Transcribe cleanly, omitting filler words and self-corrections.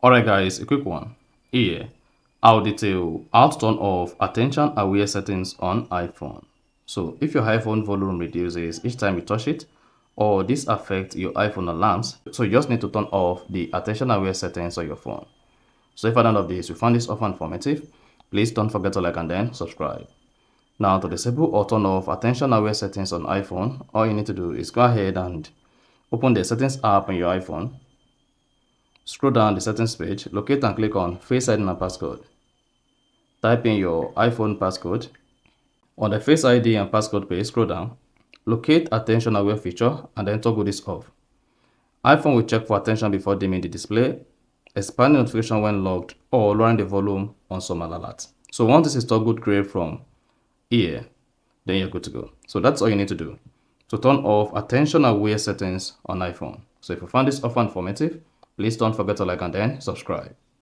Alright guys, a quick one. Here, I'll detail how to turn off attention aware settings on iPhone. So if your iPhone volume reduces each time you touch it, or this affects your iPhone alarms, so you just need to turn off the attention aware settings on your phone. So if at the end of this you found this offer informative, please don't forget to like and then subscribe. Now to disable or turn off attention aware settings on iPhone, all you need to do is go ahead and open the settings app on your iPhone. Scroll down the settings page, locate and click on Face ID and passcode. Type in your iPhone passcode. On the Face ID and passcode page, scroll down, locate attention aware feature and then toggle this off. iPhone will check for attention before dimming the display, expanding notification when logged, or lowering the volume on some alerts. So once this is toggled gray from here, then you're good to go. So that's all you need to do to turn off attention aware settings on iPhone. So if you found this offer informative, please don't forget to like and then subscribe.